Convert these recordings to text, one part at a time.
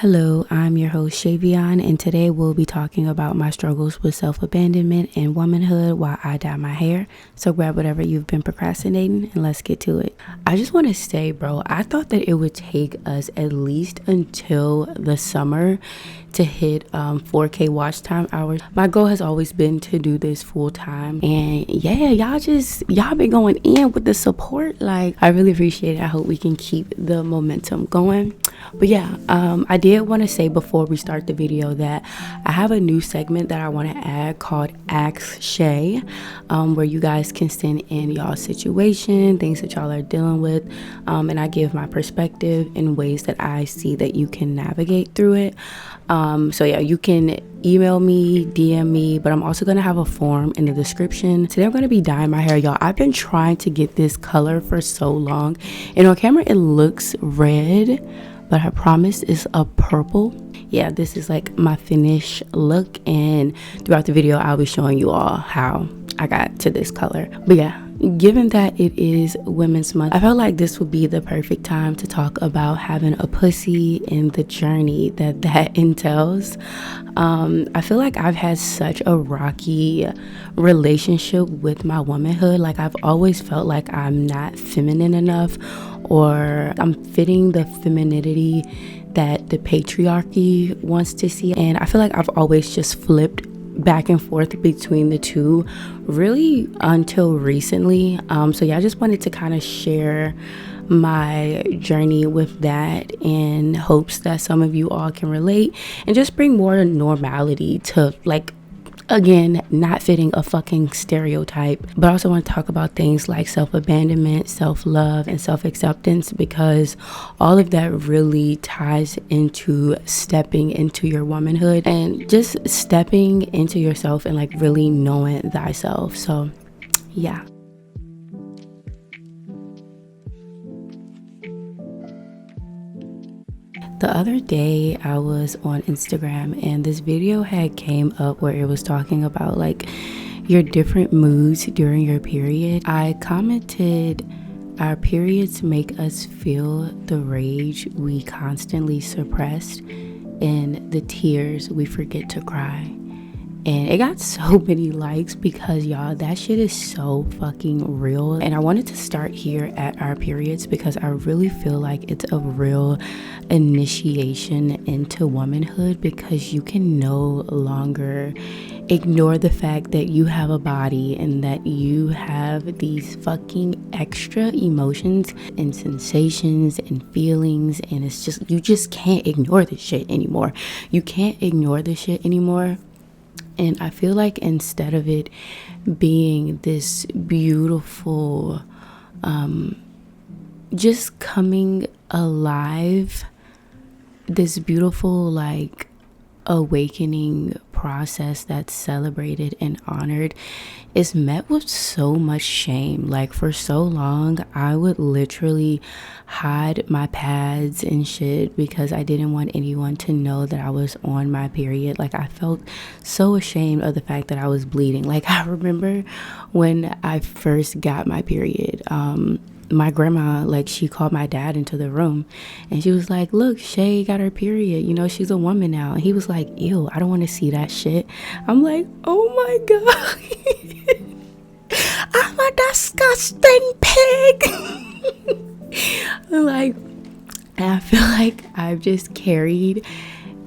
Hello, I'm your host Zavior, and today we'll be talking about my struggles with self-abandonment and womanhood while I dye my hair. So grab whatever you've been procrastinating and let's get to it. I just want to say, bro, I thought that it would take us at least until the summer to hit 4K watch time hours. My goal has always been to do this full time, and yeah, y'all been going in with the support. Like, I really appreciate it. I hope we can keep the momentum going. But yeah, I did want to say before we start the video that I have a new segment that I want to add called Ask Shay, where you guys can send in y'all situation, things that y'all are dealing with, and I give my perspective in ways that I see that you can navigate through it. So yeah, you can email me, DM me, but I'm also going to have a form in the description. Today I'm going to be dyeing my hair, y'all. I've been trying to get this color for so long, and on camera it looks red, but I promise is a purple. Yeah, this is like my finished look, and throughout the video I'll be showing you all how I got to this color. But yeah, given that it is Women's Month, I felt like this would be the perfect time to talk about having a pussy and the journey that entails. I feel like I've had such a rocky relationship with my womanhood. Like, I've always felt like I'm not feminine enough, or I'm fitting the femininity that the patriarchy wants to see. And I feel like I've always just flipped back and forth between the two, really until recently. So yeah, I just wanted to kind of share my journey with that in hopes that some of you all can relate and just bring more normality to, like, again, not fitting a fucking stereotype. But I also want to talk about things like self-abandonment, self-love, and self-acceptance, because all of that really ties into stepping into your womanhood and just stepping into yourself and like really knowing thyself. So yeah. The other day I was on Instagram and this video had came up where it was talking about like your different moods during your period. I commented, our periods make us feel the rage we constantly suppressed and the tears we forget to cry. And it got so many likes because, y'all, that shit is so fucking real. And I wanted to start here at our periods because I really feel like it's a real initiation into womanhood, because you can no longer ignore the fact that you have a body and that you have these fucking extra emotions and sensations and feelings, and it's just, you just can't ignore this shit anymore. You can't ignore this shit anymore. And I feel like instead of it being this beautiful, just coming alive, this beautiful like awakening process that's celebrated and honored, is met with so much shame. Like, for so long I would literally hide my pads and shit because I didn't want anyone to know that I was on my period. Like, I felt so ashamed of the fact that I was bleeding. Like, I remember when I first got my period, my grandma, like, she called my dad into the room and she was like, look, Shay got her period, you know, she's a woman now. And he was like, ew, I don't want to see that shit. I'm like, oh my god, I'm a disgusting pig. Like, and I feel like I've just carried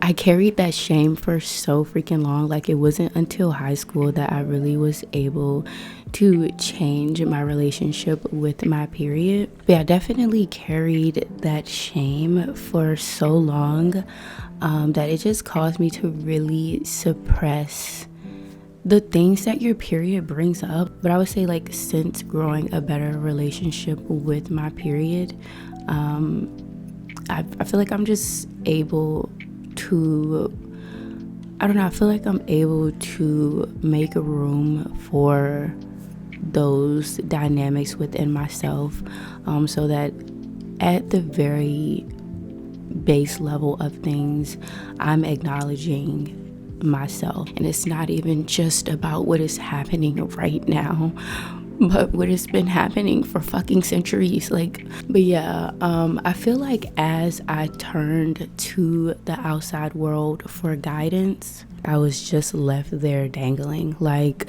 that shame for so freaking long. Like, it wasn't until high school that I really was able to change my relationship with my period. But I definitely carried that shame for so long that it just caused me to really suppress the things that your period brings up. But I would say, like, since growing a better relationship with my period, I feel like I'm just able to, I don't know, I feel like I'm able to make room for those dynamics within myself, so that at the very base level of things, I'm acknowledging myself. And it's not even just about what is happening right now, but what has been happening for fucking centuries. Like, but yeah, I feel like as I turned to the outside world for guidance, I was just left there dangling. Like,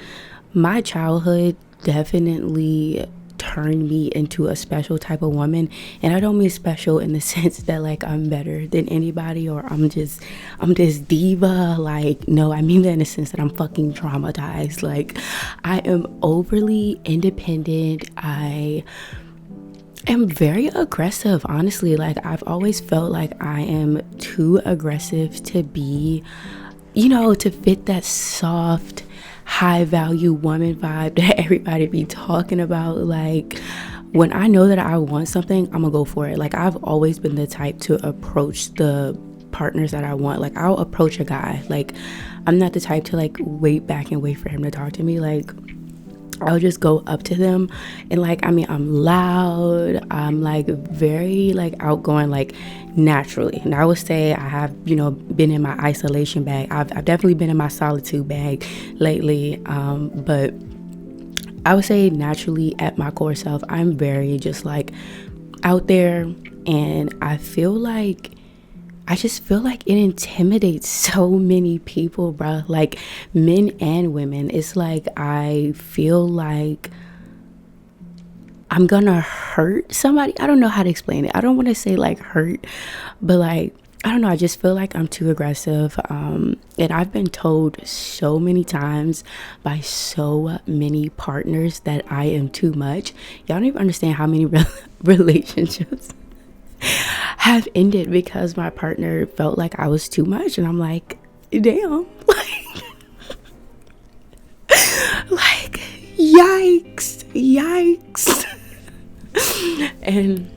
my childhood definitely turned me into a special type of woman, and I don't mean special in the sense that like I'm better than anybody or I'm this diva. Like, no, I mean that in the sense that I'm fucking traumatized. Like, I am overly independent. I am very aggressive, honestly. Like, I've always felt like I am too aggressive to be, to fit that soft, high value woman vibe that everybody be talking about. Like, when I know that I want something, I'm gonna go for it. Like, I've always been the type to approach the partners that I want. Like, I'll approach a guy. Like, I'm not the type to like wait back and wait for him to talk to me. Like, I'll just go up to them and like, I mean, I'm loud, I'm like very like outgoing, like naturally. And I would say I have, been in my isolation bag. I've definitely been in my solitude bag lately. But I would say naturally at my core self, I'm very just like out there, and I just feel like it intimidates so many people, bro. Like, men and women. It's like I feel like I'm gonna hurt somebody. I don't know how to explain it. I don't want to say like hurt, but like, I don't know. I just feel like I'm too aggressive. And I've been told so many times by so many partners that I am too much. Y'all don't even understand how many relationships have ended because my partner felt like I was too much, and I'm like, damn, like yikes. And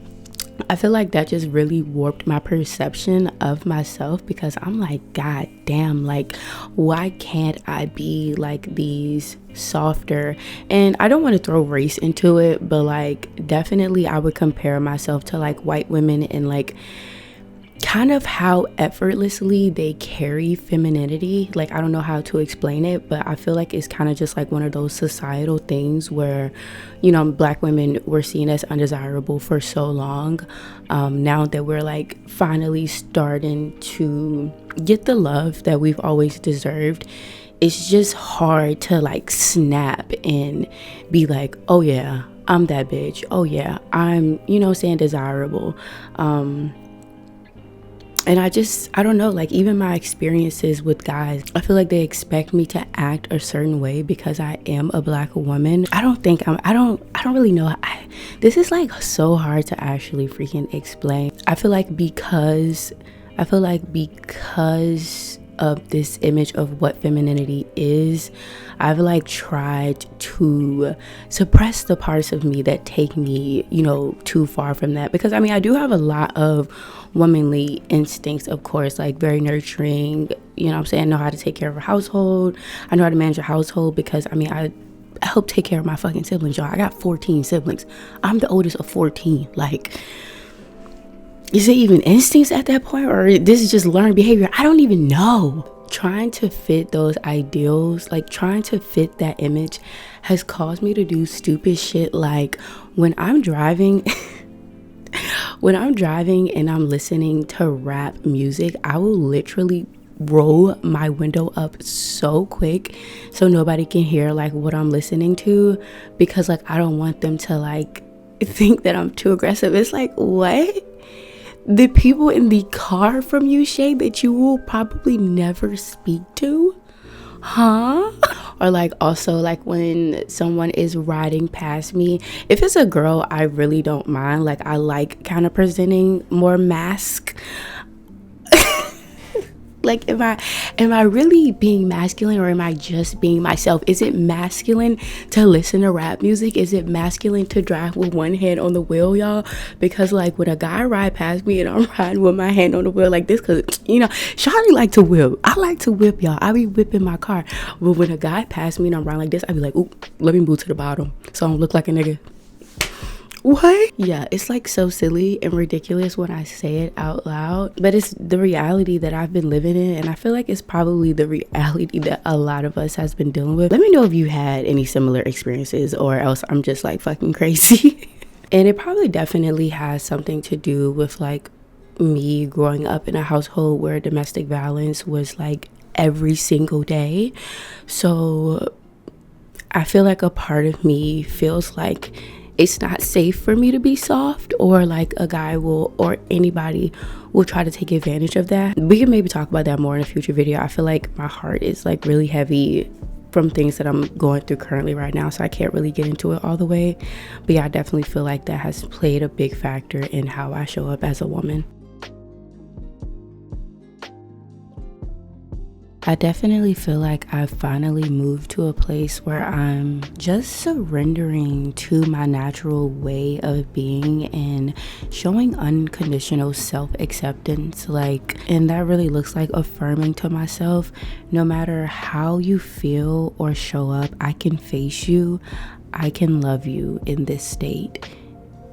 I feel like that just really warped my perception of myself, because I'm like, god damn, like, why can't I be like these softer, and I don't want to throw race into it, but like definitely I would compare myself to like white women and like kind of how effortlessly they carry femininity. Like, I don't know how to explain it, but I feel like it's kind of just like one of those societal things where, black women were seen as undesirable for so long. Now that we're like finally starting to get the love that we've always deserved, it's just hard to like snap and be like, oh yeah, I'm that bitch. Oh yeah, I'm, saying desirable. And I don't know, like, even my experiences with guys, I feel like they expect me to act a certain way because I am a black woman. I don't really know. This is like so hard to actually freaking explain. I feel like because of this image of what femininity is, I've like tried to suppress the parts of me that take me, too far from that. Because I mean, I do have a lot of womanly instincts, of course, like very nurturing, I know how to take care of a household. I know how to manage a household because I mean, I help take care of my fucking siblings, y'all. I got 14 siblings. I'm the oldest of 14. Like, is it even instincts at that point, or this is just learned behavior? I don't even know. Trying to fit those ideals, like trying to fit that image, has caused me to do stupid shit. Like, when I'm driving and I'm listening to rap music, I will literally roll my window up so quick so nobody can hear like what I'm listening to, because like I don't want them to like think that I'm too aggressive. It's like, what? The people in the car from you, Shay, that you will probably never speak to? Huh? Or like, also like when someone is riding past me, if it's a girl, I really don't mind. Like, I like kind of presenting more mask. Like, am I really being masculine, or am I just being myself? Is it masculine to listen to rap music? Is it masculine to drive with one hand on the wheel, y'all? Because like when a guy ride past me and I'm riding with my hand on the wheel like this, because Shawty like to whip. I like to whip, y'all. I be whipping my car. But when a guy pass me and I'm riding like this, I be like, ooh, let me move to the bottom so I don't look like a nigga. What? Yeah, it's like so silly and ridiculous when I say it out loud, but it's the reality that I've been living in, and I feel like it's probably the reality that a lot of us has been dealing with. Let me know if you had any similar experiences, or else I'm just like fucking crazy. And it probably definitely has something to do with like me growing up in a household where domestic violence was like every single day. So I feel like a part of me feels like it's not safe for me to be soft, or like a guy will, or anybody will try to take advantage of that. We can maybe talk about that more in a future video. I feel like my heart is like really heavy from things that I'm going through currently right now, so I can't really get into it all the way. But yeah, I definitely feel like that has played a big factor in how I show up as a woman. I definitely feel like I've finally moved to a place where I'm just surrendering to my natural way of being and showing unconditional self-acceptance. And that really looks like affirming to myself, no matter how you feel or show up, I can face you. I can love you in this state.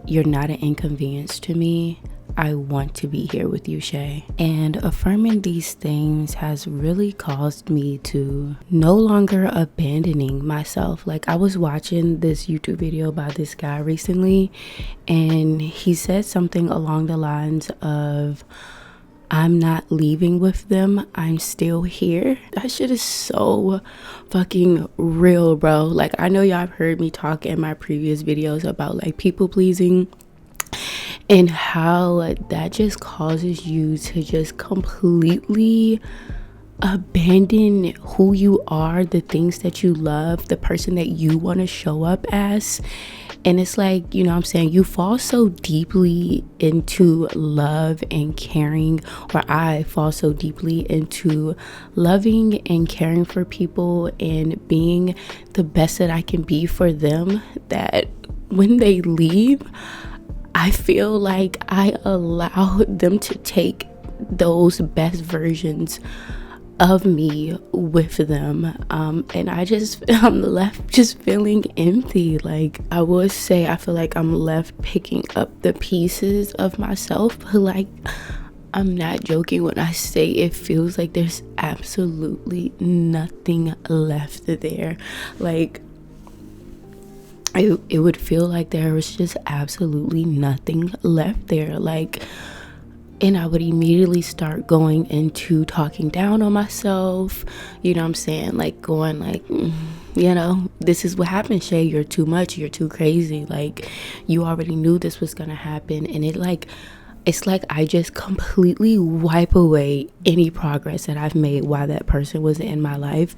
You're not an inconvenience to me. I want to be here with you, Shay. And affirming these things has really caused me to no longer abandoning myself. Like, I was watching this YouTube video by this guy recently, and he said something along the lines of, I'm not leaving with them, I'm still here. That shit is so fucking real, bro. Like, I know y'all have heard me talk in my previous videos about like people pleasing, and how that just causes you to just completely abandon who you are, the things that you love, the person that you want to show up as. And it's like, you know what I'm saying, you fall so deeply into love and caring, or I fall so deeply into loving and caring for people and being the best that I can be for them, that when they leave, I feel like I allowed them to take those best versions of me with them, and I'm left just feeling empty. Like, I would say I feel like I'm left picking up the pieces of myself, but like, I'm not joking when I say it feels like there's absolutely nothing left there. Like, it would feel like there was just absolutely nothing left there. Like, and I would immediately start going into talking down on myself, you know what I'm saying, like going like, you know, this is what happened, Shay, you're too much, you're too crazy, like you already knew this was gonna happen. And it's like I just completely wipe away any progress that I've made while that person was in my life.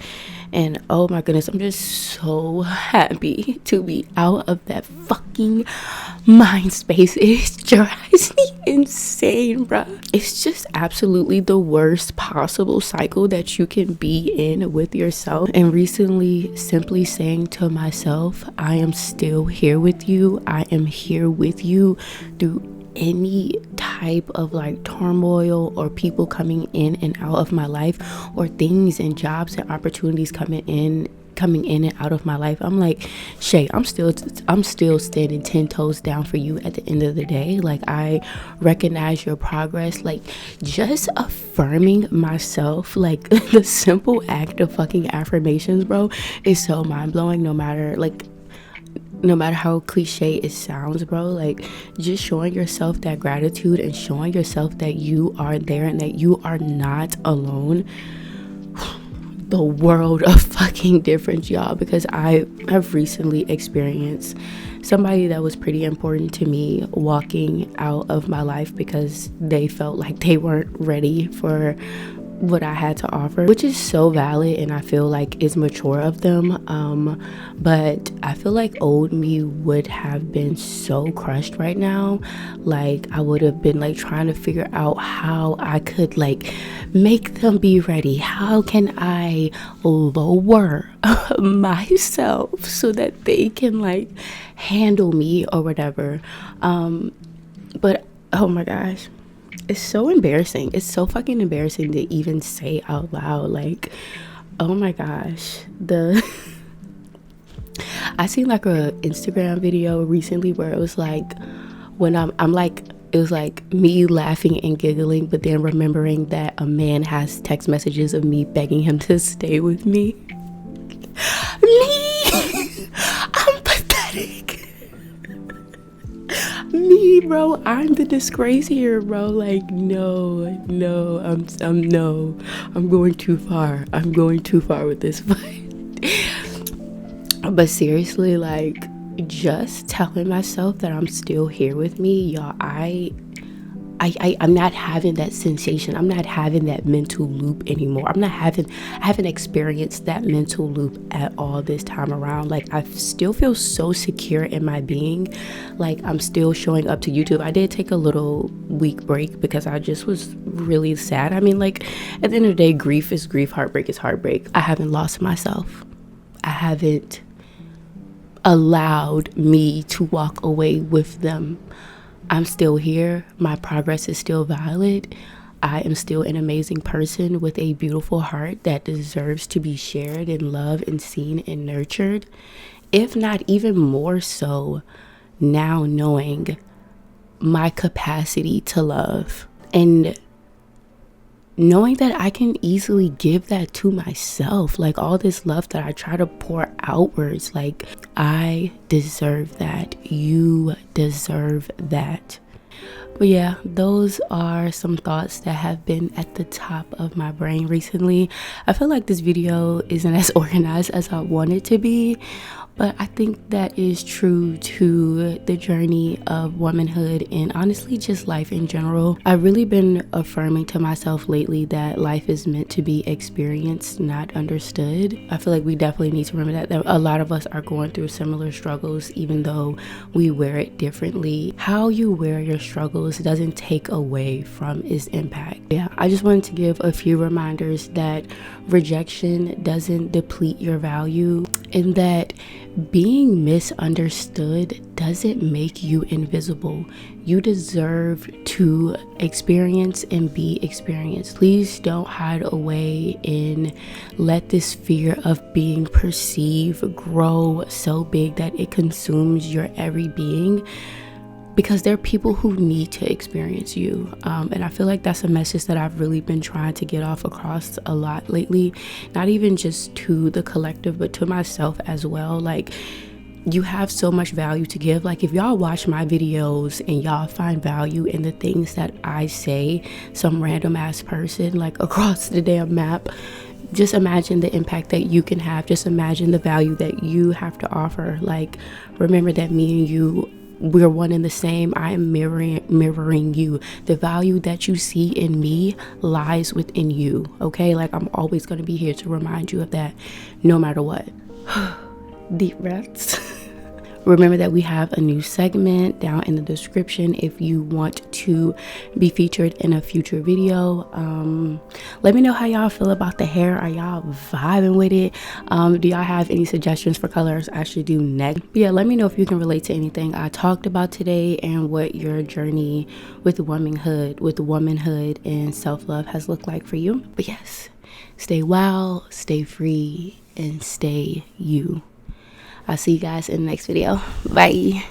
And oh my goodness, I'm just so happy to be out of that fucking mind space. It drives me insane, bruh. It's just absolutely the worst possible cycle that you can be in with yourself. And recently, simply saying to myself, I am still here with you. I am here with you through any type of like turmoil, or people coming in and out of my life, or things and jobs and opportunities coming in and out of my life. I'm like, Shay, I'm still standing 10 toes down for you at the end of the day. Like, I recognize your progress. Like, just affirming myself, like the simple act of fucking affirmations, bro, is so mind-blowing. No matter how cliche it sounds, bro, like just showing yourself that gratitude and showing yourself that you are there and that you are not alone. The world of fucking difference, y'all, because I have recently experienced somebody that was pretty important to me walking out of my life because they felt like they weren't ready for what I had to offer, which is so valid and I feel like is mature of them, but I feel like old me would have been so crushed right now. Like, I would have been like trying to figure out how I could like make them be ready. How can I lower myself so that they can like handle me or whatever, but oh my gosh, it's so embarrassing. It's so fucking embarrassing to even say out loud. Like, oh my gosh, I seen like a Instagram video recently where it was like when I'm like, it was like me laughing and giggling, but then remembering that a man has text messages of me begging him to stay with me. Me, I'm pathetic. Me, bro, I'm the disgrace here, bro. Like, no, I'm going too far. I'm going too far with this fight. But seriously, like, just telling myself that I'm still here with me, y'all, I'm not having that sensation. I'm not having that mental loop anymore. I haven't experienced that mental loop at all this time around. Like, I still feel so secure in my being. Like, I'm still showing up to YouTube. I did take a little week break because I just was really sad. I mean, like, at the end of the day, grief is grief, heartbreak is heartbreak. I haven't lost myself. I haven't allowed me to walk away with them. I'm still here. My progress is still valid. I am still an amazing person with a beautiful heart that deserves to be shared and loved and seen and nurtured. If not even more so, now knowing my capacity to love and knowing that I can easily give that to myself. Like, all this love that I try to pour outwards, like, I deserve that. You deserve that. But yeah, those are some thoughts that have been at the top of my brain recently. I feel like this video isn't as organized as I want it to be, but I think that is true to the journey of womanhood and honestly just life in general. I've really been affirming to myself lately that life is meant to be experienced, not understood. I feel like we definitely need to remember that a lot of us are going through similar struggles, even though we wear it differently. How you wear your struggles doesn't take away from its impact. Yeah, I just wanted to give a few reminders that rejection doesn't deplete your value, and that being misunderstood doesn't make you invisible. You deserve to experience and be experienced. Please don't hide away and let this fear of being perceived grow so big that it consumes your every being, because there are people who need to experience you. And I feel like that's a message that I've really been trying to get off across a lot lately, not even just to the collective, but to myself as well. Like, you have so much value to give. Like, if y'all watch my videos and y'all find value in the things that I say, some random ass person like across the damn map, just imagine the impact that you can have. Just imagine the value that you have to offer. Like, remember that me and you, we're one and the same. I am mirroring you. The value that you see in me lies within you. Okay, like, I'm always going to be here to remind you of that, no matter what. Deep breaths. Remember that we have a new segment down in the description if you want to be featured in a future video. Let me know how y'all feel about the hair. Are y'all vibing with it? Do y'all have any suggestions for colors I should do next? But yeah, let me know if you can relate to anything I talked about today and what your journey with womanhood and self-love has looked like for you. But yes, stay wild, stay free, and stay you. I'll see you guys in the next video. Bye.